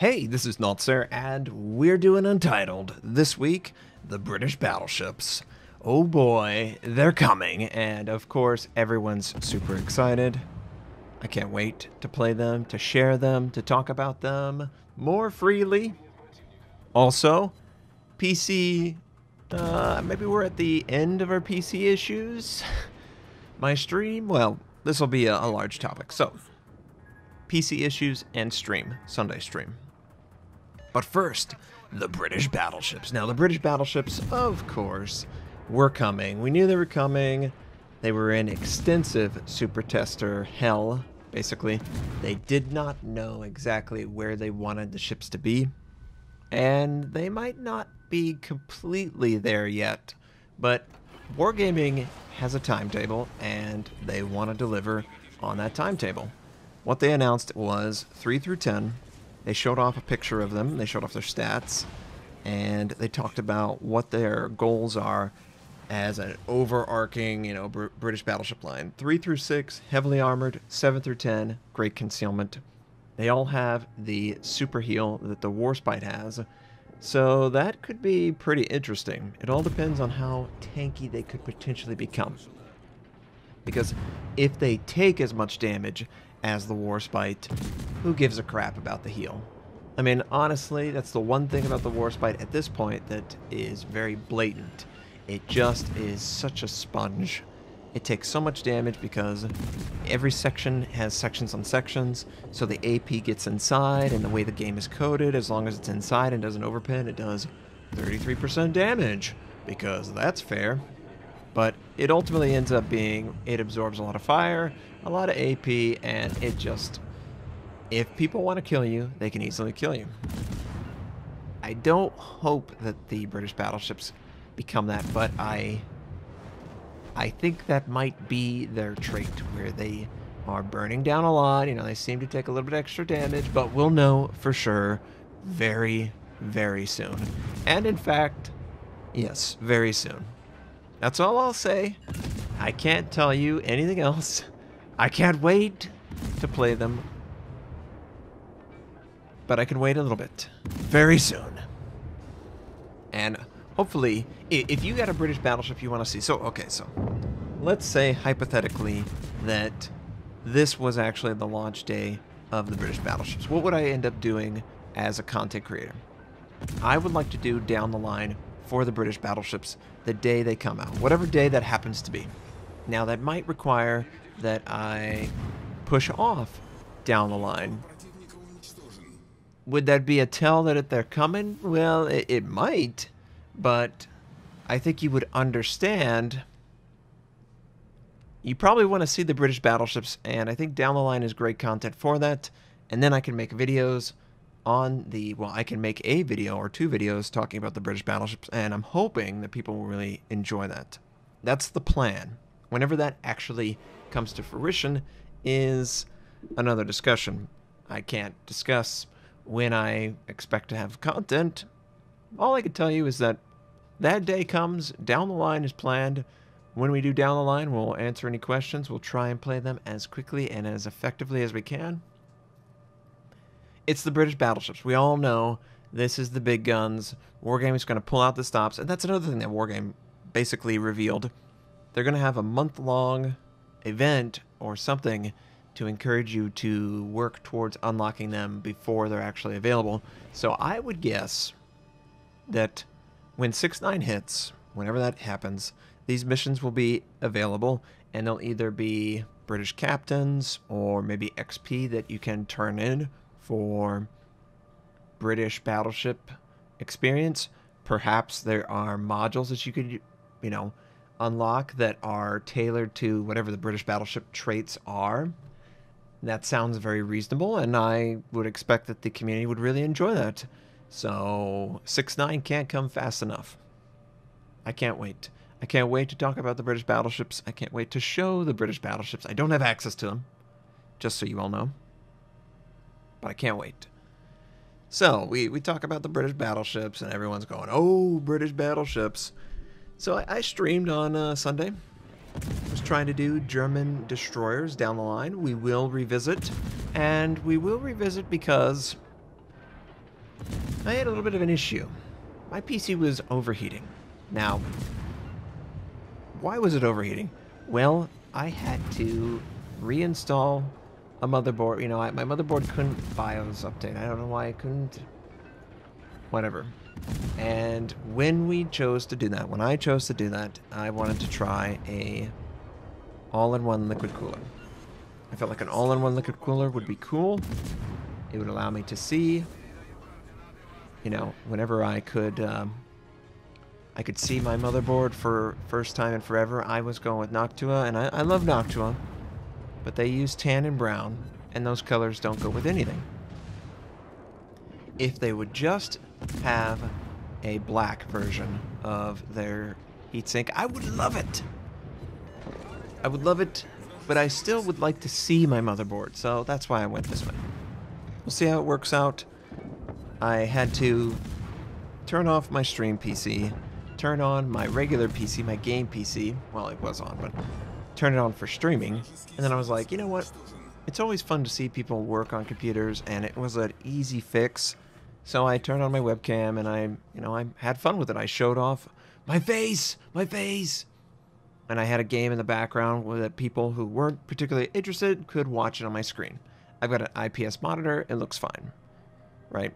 Hey, this is Notser, and we're doing Untitled. This week, the British Battleships. Oh boy, they're coming, and of course, everyone's super excited. I can't wait to play them, to share them, to talk about them more freely. Also, PC, maybe we're at the end of our PC issues. My stream, well, this will be a large topic. So, PC issues and stream, Sunday stream. But first, the British Battleships. Now, the British Battleships, of course, were coming. We knew they were coming. They were in extensive super tester hell, basically. They did not know exactly where they wanted the ships to be. And they might not be completely there yet. But Wargaming has a timetable, and they want to deliver on that timetable. What they announced was 3 through 10. They showed off a picture of them, they showed off their stats, and they talked about what their goals are as an overarching, British battleship line. 3 through 6, heavily armored. 7 through 10, great concealment. They all have the super heal that the Warspite has, so that could be pretty interesting. It all depends on how tanky they could potentially become. Because if they take as much damage as the Warspite, who gives a crap about the heal? I mean, honestly, that's the one thing about the Warspite at this point that is very blatant. It just is such a sponge. It takes so much damage because every section has sections on sections, so the AP gets inside, and the way the game is coded, as long as it's inside and doesn't overpin, it does 33% damage, because that's fair. But it ultimately ends up being, it absorbs a lot of fire, a lot of AP, and it just, if people want to kill you, they can easily kill you. I don't hope that the British battleships become that, but I think that might be their trait, where they are burning down a lot. They seem to take a little bit extra damage, but we'll know for sure very, very soon. And in fact, yes, very soon. That's all I'll say. I can't tell you anything else. I can't wait to play them. But I can wait a little bit. Very soon. And hopefully, if you got a British battleship you want to see. So let's say hypothetically that this was actually the launch day of the British battleships. What would I end up doing as a content creator? I would like to do down the line for the British battleships the day they come out, whatever day that happens to be. Now, that might require that I push off down the line. Would that be a tell that they're coming? Well, it might, but I think you would understand. You probably want to see the British battleships, and I think down the line is great content for that. And then I can make videos on the, well, I can make a video or 2 videos talking about the British battleships, and I'm hoping that people will really enjoy that. That's the plan. Whenever that actually comes to fruition is another discussion. I can't discuss when I expect to have content. All I can tell you is that that day comes, down the line is planned. When we do down the line, we'll answer any questions. We'll try and play them as quickly and as effectively as we can. It's the British battleships. We all know this is the big guns. Wargaming is going to pull out the stops. And that's another thing that Wargame basically revealed. They're going to have a month-long event or something to encourage you to work towards unlocking them before they're actually available. So I would guess that when 6.9 hits, whenever that happens, these missions will be available, and they'll either be British captains or maybe XP that you can turn in for British battleship experience. Perhaps there are modules that you could, unlock that are tailored to whatever the British battleship traits are. That sounds very reasonable, and I would expect that the community would really enjoy that. So 6.9 can't come fast enough. I can't wait. I can't wait to talk about the British battleships. I can't wait to show the British battleships. I don't have access to them, just so you all know. But I can't wait. So, we talk about the British battleships, and everyone's going, oh, British battleships. So I streamed on Sunday. I was trying to do German destroyers down the line. We will revisit. And we will revisit because I had a little bit of an issue. My PC was overheating. Now, why was it overheating? Well, I had to reinstall a motherboard. You know, my motherboard couldn't BIOS update. I don't know why I couldn't. Whatever. And when we chose to do that, when I chose to do that, I wanted to try a all-in-one liquid cooler. I felt like an all-in-one liquid cooler would be cool. It would allow me to see, you know, whenever I could see my motherboard for first time in forever. I was going with Noctua, and I love Noctua, but they use tan and brown, and those colors don't go with anything. If they would just have a black version of their heatsink, I would love it. I would love it, but I still would like to see my motherboard, so that's why I went this way. We'll see how it works out. I had to turn off my stream PC, turn on my regular PC, my game PC. Well, it was on, but turn it on for streaming. And then I was like, you know what? It's always fun to see people work on computers, and it was an easy fix. So I turned on my webcam, and I had fun with it. I showed off my face, and I had a game in the background that people who weren't particularly interested could watch it on my screen. I've got an IPS monitor. It looks fine, right?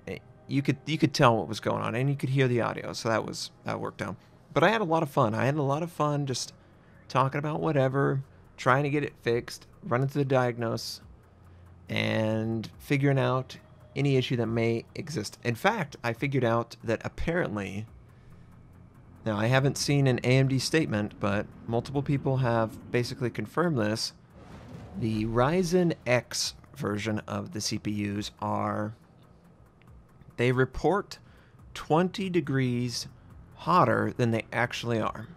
You could tell what was going on, and you could hear the audio, so that worked out. But I had a lot of fun. I had a lot of fun just talking about whatever, trying to get it fixed, running through the diagnose, and figuring out any issue that may exist. In fact, I figured out that apparently, now I haven't seen an AMD statement, but multiple people have basically confirmed this. The Ryzen X version of the CPUs they report 20 degrees hotter than they actually are.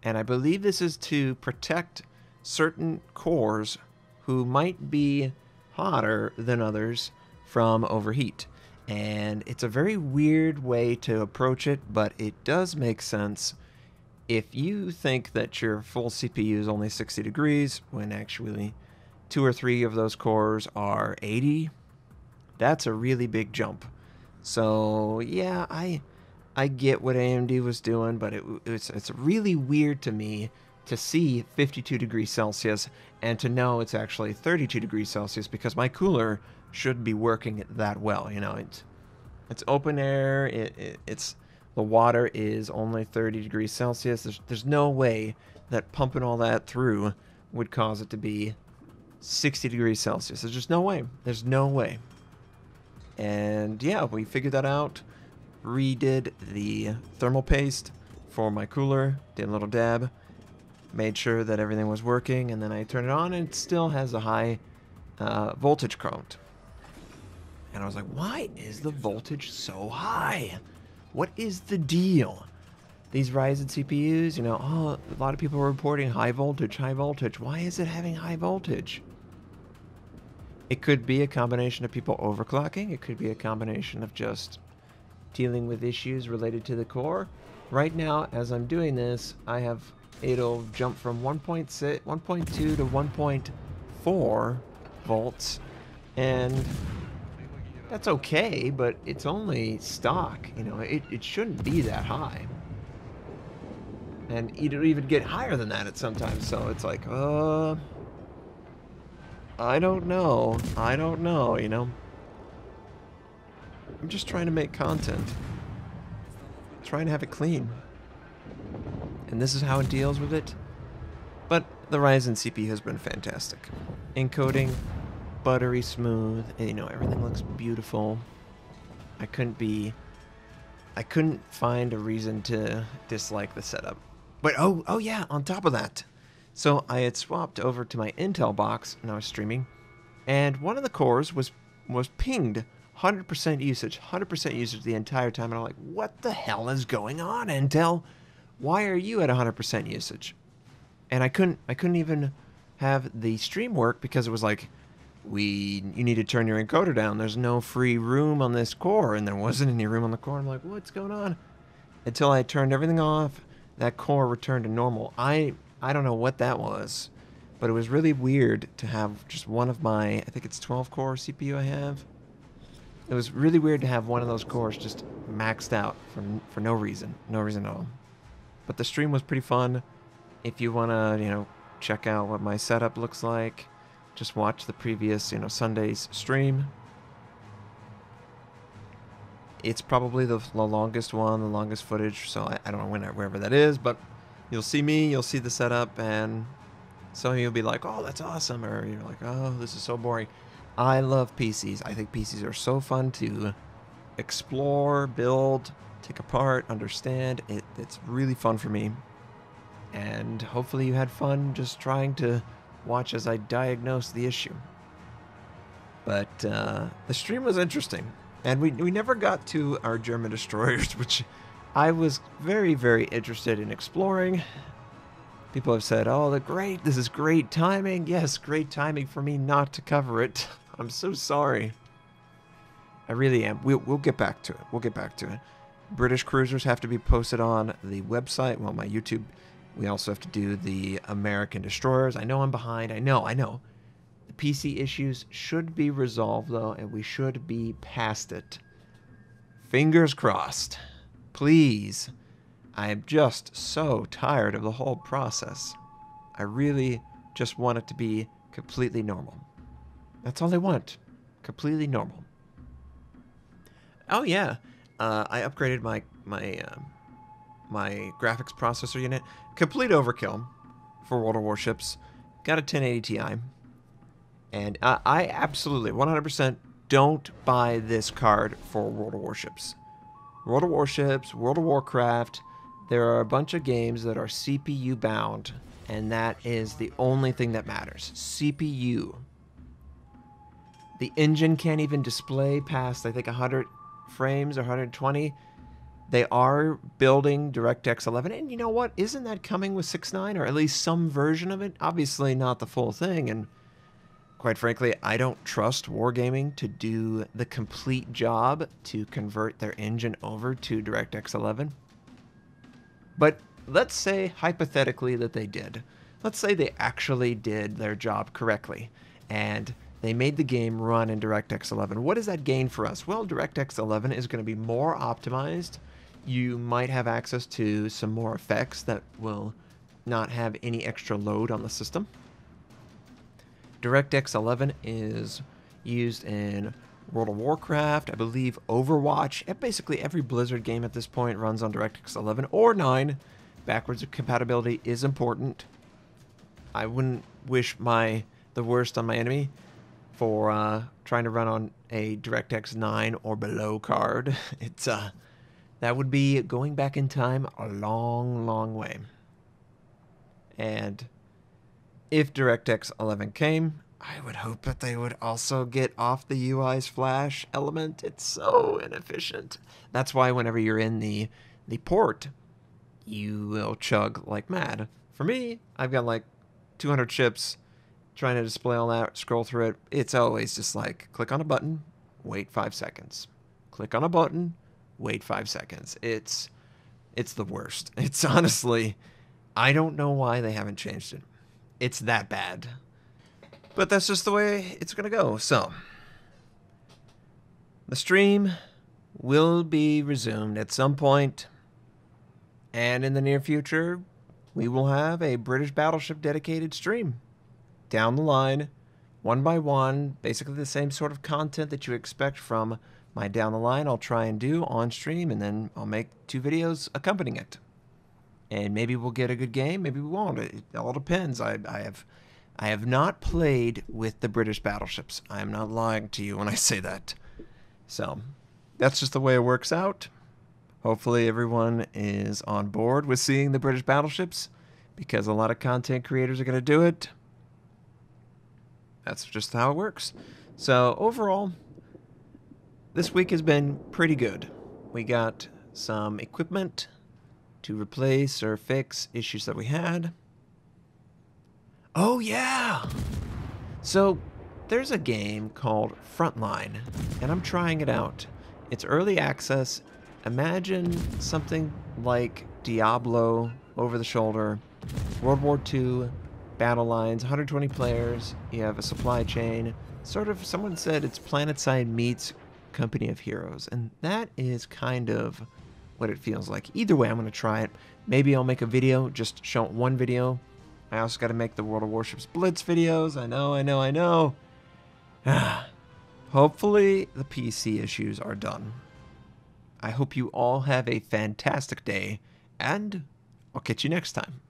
And I believe this is to protect certain cores who might be hotter than others from overheat. And it's a very weird way to approach it, but it does make sense. If you think that your full CPU is only 60 degrees, when actually 2 or 3 of those cores are 80, that's a really big jump. So yeah, I get what AMD was doing, but it's really weird to me to see 52 degrees Celsius and to know it's actually 32 degrees Celsius, because my cooler should be working that well. You know, it's open air. It's the water is only 30 degrees Celsius. There's no way that pumping all that through would cause it to be 60 degrees Celsius. There's just no way. There's no way. And yeah, we figured that out. Redid the thermal paste for my cooler. Did a little dab. Made sure that everything was working, and then I turned it on, and it still has a high voltage count. And I was like, why is the voltage so high? What is the deal? These Ryzen CPUs, you know, oh, a lot of people are reporting high voltage, high voltage. Why is it having high voltage? It could be a combination of people overclocking. It could be a combination of just dealing with issues related to the core. Right now, as I'm doing this, it'll jump from 1.6, 1.2 to 1.4 volts, and that's okay, but it's only stock. You know, it shouldn't be that high. And it'll even get higher than that at sometimes, so it's like, I don't know, you know. I'm just trying to make content. Trying to have it clean. And this is how it deals with it. But the Ryzen CPU has been fantastic. Encoding, buttery smooth, and, you know, everything looks beautiful. I couldn't find a reason to dislike the setup. But oh yeah, on top of that. So I had swapped over to my Intel box, and I was streaming, and one of the cores was pinged 100% usage the entire time, and I'm like, what the hell is going on, Intel? Why are you at 100% usage? And I couldn't even have the stream work because it was like, you need to turn your encoder down. There's no free room on this core, and there wasn't any room on the core. I'm like, what's going on? Until I turned everything off, that core returned to normal. I don't know what that was, but it was really weird to have just one of my, I think it's 12 core CPU I have. It was really weird to have one of those cores just maxed out for no reason. No reason at all. But the stream was pretty fun. If you want to, check out what my setup looks like, just watch the previous, Sunday's stream. It's probably the longest one, the longest footage, so I don't know wherever that is, but you'll see me, you'll see the setup, and some of you will be like, oh, that's awesome, or you're like, oh, this is so boring. I love PCs. I think PCs are so fun to explore, build, take apart, understand. It's really fun for me. And hopefully you had fun just trying to watch as I diagnose the issue. But the stream was interesting. And we never got to our German destroyers, which I was very, very interested in exploring. People have said, oh, this is great timing. Yes, great timing for me not to cover it. I'm so sorry. I really am. We'll get back to it. We'll get back to it. British cruisers have to be posted on the website. Well, my YouTube. We also have to do the American destroyers. I know I'm behind. I know. The PC issues should be resolved, though, and we should be past it. Fingers crossed. Please. I am just so tired of the whole process. I really just want it to be completely normal. That's all I want. Completely normal. Oh, yeah. I upgraded my graphics processor unit. Complete overkill for World of Warships. Got a 1080 Ti. And I absolutely, 100% don't buy this card for World of Warships. World of Warships, World of Warcraft, there are a bunch of games that are CPU bound. And that is the only thing that matters. CPU. The engine can't even display past, I think, 100 frames or 120. They are building DirectX 11, and you know what? Isn't that coming with 6.9, or at least some version of it? Obviously not the full thing, and quite frankly, I don't trust Wargaming to do the complete job to convert their engine over to DirectX 11. But let's say, hypothetically, that they did. Let's say they actually did their job correctly, and they made the game run in DirectX 11. What does that gain for us? Well, DirectX 11 is going to be more optimized. You might have access to some more effects that will not have any extra load on the system. DirectX 11 is used in World of Warcraft, I believe Overwatch. Basically every Blizzard game at this point runs on DirectX 11 or 9. Backwards compatibility is important. I wouldn't wish the worst on my enemy for trying to run on a DirectX 9 or below card. It's that would be going back in time a long, long way. And if DirectX 11 came, I would hope that they would also get off the UI's flash element. It's so inefficient. That's why whenever you're in the port, you will chug like mad. For me, I've got like 200 ships, trying to display all that, scroll through it. It's always just like, click on a button, wait 5 seconds. Click on a button, wait 5 seconds. It's the worst. It's honestly, I don't know why they haven't changed it. It's that bad. But that's just the way it's going to go. So, the stream will be resumed at some point. And in the near future, we will have a British Battleship dedicated stream. Down the line, one by one, basically the same sort of content that you expect from my Down the Line I'll try and do on stream, and then I'll make 2 videos accompanying it. And maybe we'll get a good game, maybe we won't. It all depends. I have not played with the British battleships. I am not lying to you when I say that. So, that's just the way it works out. Hopefully everyone is on board with seeing the British battleships, because a lot of content creators are going to do it. That's just how it works. So, overall, this week has been pretty good. We got some equipment to replace or fix issues that we had. Oh, yeah! So, there's a game called Frontline, and I'm trying it out. It's early access. Imagine something like Diablo, over the shoulder, World War II, battle lines, 120 players, you have a supply chain. Sort of, someone said it's PlanetSide meets company of heroes, and that is kind of what it feels like. Either way, I'm going to try it. Maybe I'll make a video, just show one video. I also got to make the World of Warships Blitz videos. I know. Hopefully the PC issues are done. I hope you all have a fantastic day, and I'll catch you next time.